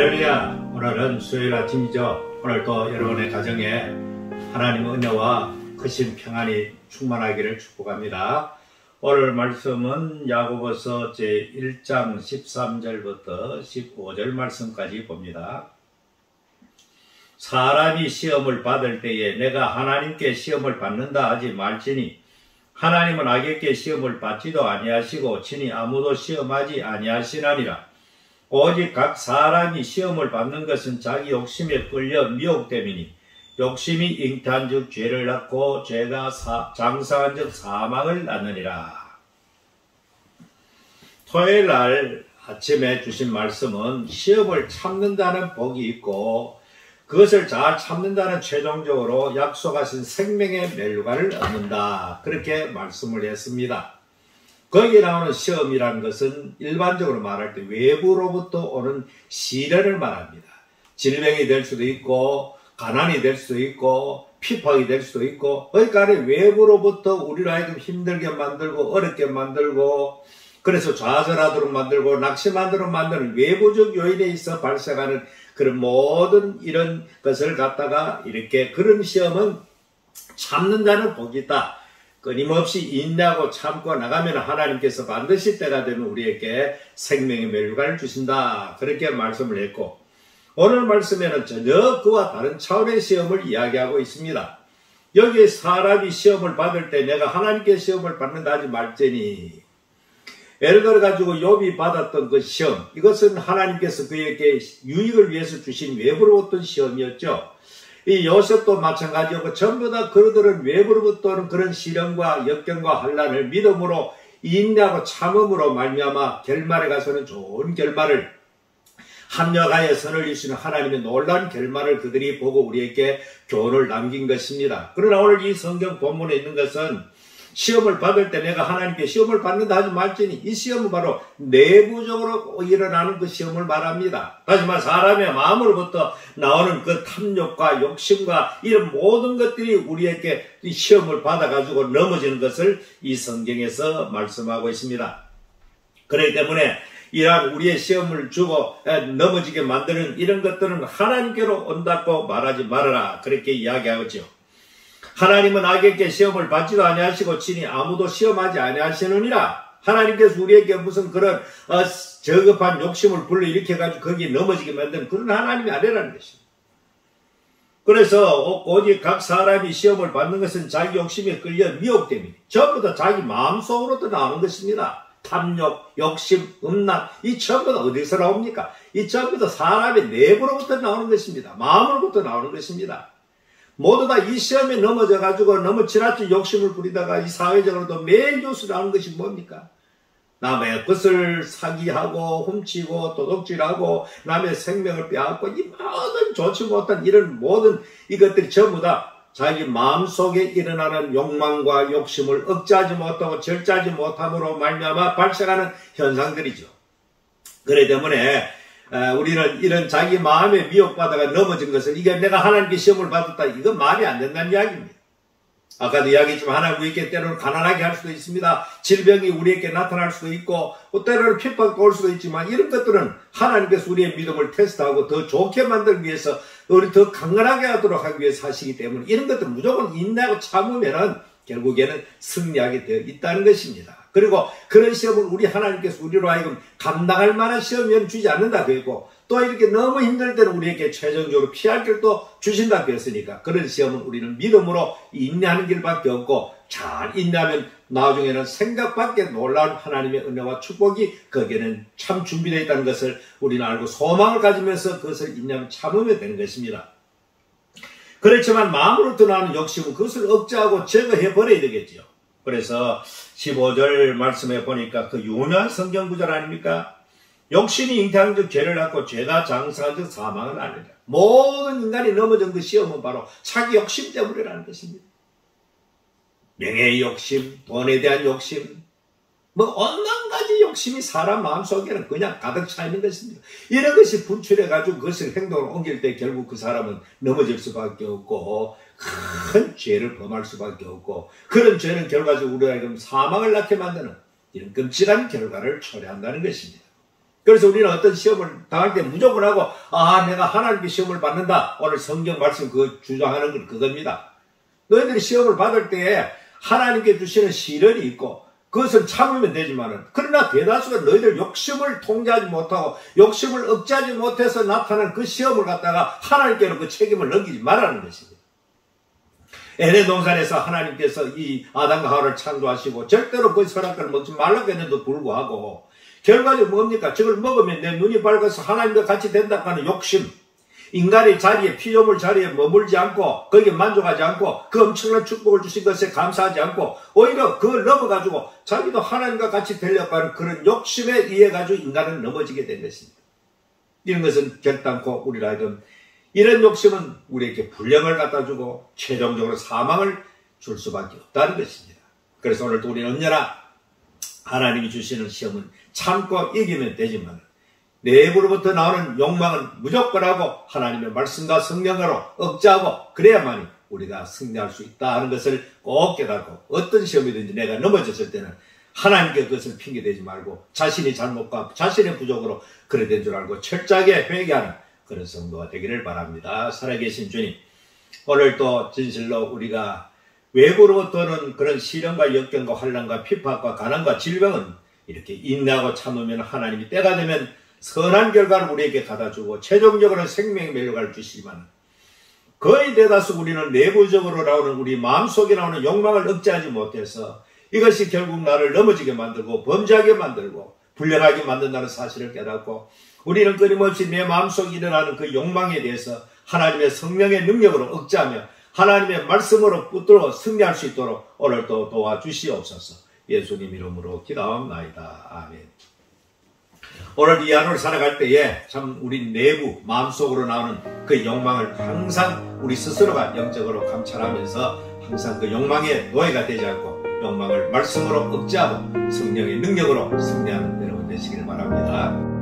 할렐루야. 오늘은 수요일 아침이죠. 오늘도 여러분의 가정에 하나님의 은혜와 크신 평안이 충만하기를 축복합니다. 오늘 말씀은 야고보서 제1장 13절부터 15절 말씀까지 봅니다. 사람이 시험을 받을 때에 내가 하나님께 시험을 받는다 하지 말지니 하나님은 악에게 시험을 받지도 아니하시고 친히 아무도 시험하지 아니하시나니라. 오직 각 사람이 시험을 받는 것은 자기 욕심에 끌려 미혹됨이니 욕심이 잉태한즉 죄를 낳고 죄가 장사한즉 사망을 낳느니라. 토요일날 아침에 주신 말씀은 시험을 참는다는 복이 있고 그것을 잘 참는다는 최종적으로 약속하신 생명의 멸류관을 얻는다, 그렇게 말씀을 했습니다. 거기에 나오는 시험이라는 것은 일반적으로 말할 때 외부로부터 오는 시련을 말합니다. 질병이 될 수도 있고 가난이 될 수도 있고 핍박이 될 수도 있고, 그러니까 외부로부터 우리를 하여금 힘들게 만들고 어렵게 만들고 그래서 좌절하도록 만들고 낙심하도록 만드는 외부적 요인에 있어 발생하는 그런 모든 이런 것을 갖다가 이렇게 그런 시험은 참는다는 복이 있다. 끊임없이 인내하고 참고 나가면 하나님께서 반드시 때가 되면 우리에게 생명의 멸류관을 주신다, 그렇게 말씀을 했고, 오늘 말씀에는 전혀 그와 다른 차원의 시험을 이야기하고 있습니다. 여기에 사람이 시험을 받을 때 내가 하나님께 시험을 받는다 하지 말지니, 예를 들어 가지고 욥이 받았던 그 시험, 이것은 하나님께서 그에게 유익을 위해서 주신 외부로부터 시험이었죠. 이 요셉도 마찬가지였고 전부 다 그들은 외부로부터 오는 그런 시련과 역경과 환난을 믿음으로 인내하고 참음으로 말미암아 결말에 가서는 좋은 결말을, 합력하여 선을 이루시는 하나님의 놀라운 결말을 그들이 보고 우리에게 교훈을 남긴 것입니다. 그러나 오늘 이 성경 본문에 있는 것은 시험을 받을 때 내가 하나님께 시험을 받는다 하지 말지니, 이 시험은 바로 내부적으로 일어나는 그 시험을 말합니다. 다시 말해 사람의 마음으로부터 나오는 그 탐욕과 욕심과 이런 모든 것들이 우리에게 이 시험을 받아가지고 넘어지는 것을 이 성경에서 말씀하고 있습니다. 그렇기 때문에 이러한 우리의 시험을 주고 넘어지게 만드는 이런 것들은 하나님께로 온다고 말하지 말아라, 그렇게 이야기하죠. 하나님은 악에게 시험을 받지도 아니하시고 친히 아무도 시험하지 아니하시느니라. 하나님께서 우리에게 무슨 그런 저급한 욕심을 불러일으켜가지고 거기에 넘어지게 만드는 그런 하나님이 아니라는 것입니다. 그래서 오직 각 사람이 시험을 받는 것은 자기 욕심에 끌려 미혹됨이 전부 다 자기 마음속으로부터 나오는 것입니다. 탐욕, 욕심, 음란, 이 전부 다 어디서 나옵니까? 이 전부 다 사람의 내부로부터 나오는 것입니다. 마음으로부터 나오는 것입니다. 모두 다 이 시험에 넘어져가지고 너무 지나친 욕심을 부리다가 이 사회적으로도 매일 뉴스 나오는 것이 뭡니까? 남의 것을 사기하고 훔치고 도둑질하고 남의 생명을 빼앗고 이 모든 좋지 못한 이런 모든 이것들이 전부 다 자기 마음속에 일어나는 욕망과 욕심을 억제하지 못하고 절제하지 못함으로 말미암아 발생하는 현상들이죠. 그렇기 때문에 우리는 이런 자기 마음에 미혹받아가 넘어진 것을, 이게 내가 하나님께 시험을 받았다, 이건 말이 안 된다는 이야기입니다. 아까도 이야기했지만 하나님 우리에게 때로는 가난하게 할 수도 있습니다. 질병이 우리에게 나타날 수도 있고 때로는 핍박도 올 수도 있지만 이런 것들은 하나님께서 우리의 믿음을 테스트하고 더 좋게 만들기 위해서, 우리 더 강건하게 하도록 하기 위해서 하시기 때문에 이런 것들 무조건 인내하고 참으면은 결국에는 승리하게 되어 있다는 것입니다. 그리고 그런 시험을 우리 하나님께서 우리로 하여금 감당할 만한 시험은 주지 않는다 그랬고, 또 이렇게 너무 힘들 때는 우리에게 최종적으로 피할 길도 주신다 그랬으니까 그런 시험은 우리는 믿음으로 인내하는 길밖에 없고, 잘 인내하면 나중에는 생각밖에 놀라운 하나님의 은혜와 축복이 거기에는 참 준비되어 있다는 것을 우리는 알고 소망을 가지면서 그것을 인내하면 참으면 되는 것입니다. 그렇지만 마음으로부터 나오는 욕심은 그것을 억제하고 제거해버려야 되겠죠. 그래서 15절 말씀에 보니까 그 유명한 성경 구절 아닙니까? 욕심이 잉태한 즉 죄를 낳고 죄가 장사한 즉 사망을 낳느니라. 모든 인간이 넘어진 그 시험은 바로 자기 욕심 때문이라는 것입니다. 명예의 욕심, 돈에 대한 욕심, 온갖 가지 욕심이 사람 마음속에는 그냥 가득 차 있는 것입니다. 이런 것이 분출해가지고 그것을 행동으로 옮길 때 결국 그 사람은 넘어질 수밖에 없고 큰 죄를 범할 수밖에 없고, 그런 죄는 결과적으로 우리가 사망을 낳게 만드는 이런 끔찍한 결과를 초래한다는 것입니다. 그래서 우리는 어떤 시험을 당할 때 무조건 하고, 내가 하나님께 시험을 받는다. 오늘 성경 말씀 주장하는 건 그겁니다. 너희들이 시험을 받을 때에 하나님께 주시는 시련이 있고, 그것을 참으면 되지만은, 그러나 대다수가 너희들 욕심을 통제하지 못하고, 욕심을 억제하지 못해서 나타난 그 시험을 갖다가 하나님께로 그 책임을 넘기지 말라는 것입니다. 에덴 동산에서 하나님께서 이 아담과 하와를 창조하시고, 절대로 그 선악과를 먹지 말라고 했는데도 불구하고, 결과적으로 뭡니까? 저걸 먹으면 내 눈이 밝아서 하나님과 같이 된다고 하는 욕심. 인간의 자리에, 피조물 자리에 머물지 않고, 거기에 만족하지 않고, 그 엄청난 축복을 주신 것에 감사하지 않고, 오히려 그걸 넘어가지고, 자기도 하나님과 같이 되려고 하는 그런 욕심에 의해 가지고 인간은 넘어지게 된 것입니다. 이런 것은 결단코 우리라 하여금, 이런 욕심은 우리에게 불령을 갖다 주고, 최종적으로 사망을 줄 수밖에 없다는 것입니다. 그래서 오늘도 우리는 언제나 하나님이 주시는 시험은 참고 이기면 되지만, 내부로부터 나오는 욕망은 무조건 하고 하나님의 말씀과 성령으로 억제하고 그래야만이 우리가 승리할 수 있다는 것을 꼭 깨닫고, 어떤 시험이든지 내가 넘어졌을 때는 하나님께 그것을 핑계대지 말고 자신의 잘못과 자신의 부족으로 그래 된 줄 알고 철저하게 회개하는 그런 성도가 되기를 바랍니다. 살아계신 주님, 오늘 또 진실로 우리가 외부로부터는 그런 시련과 역경과 환난과 핍박과 가난과 질병은 이렇게 인내하고 참으면 하나님이 때가 되면 선한 결과를 우리에게 갖다주고 최종적으로는 생명의 멸류관을 주시지만, 거의 대다수 우리는 내부적으로 나오는 우리 마음속에 나오는 욕망을 억제하지 못해서 이것이 결국 나를 넘어지게 만들고 범죄하게 만들고 불행하게 만든다는 사실을 깨닫고, 우리는 끊임없이 내 마음속에 일어나는 그 욕망에 대해서 하나님의 성령의 능력으로 억제하며 하나님의 말씀으로 붙들어 승리할 수 있도록 오늘도 도와주시옵소서. 예수님 이름으로 기도합나이다. 아멘. 오늘 이 하루를 살아갈 때에 참 우리 내부 마음속으로 나오는 그 욕망을 항상 우리 스스로가 영적으로 감찰하면서 항상 그 욕망의 노예가 되지 않고 욕망을 말씀으로 억제하고 성령의 능력으로 승리하는 여러분 되시길 바랍니다.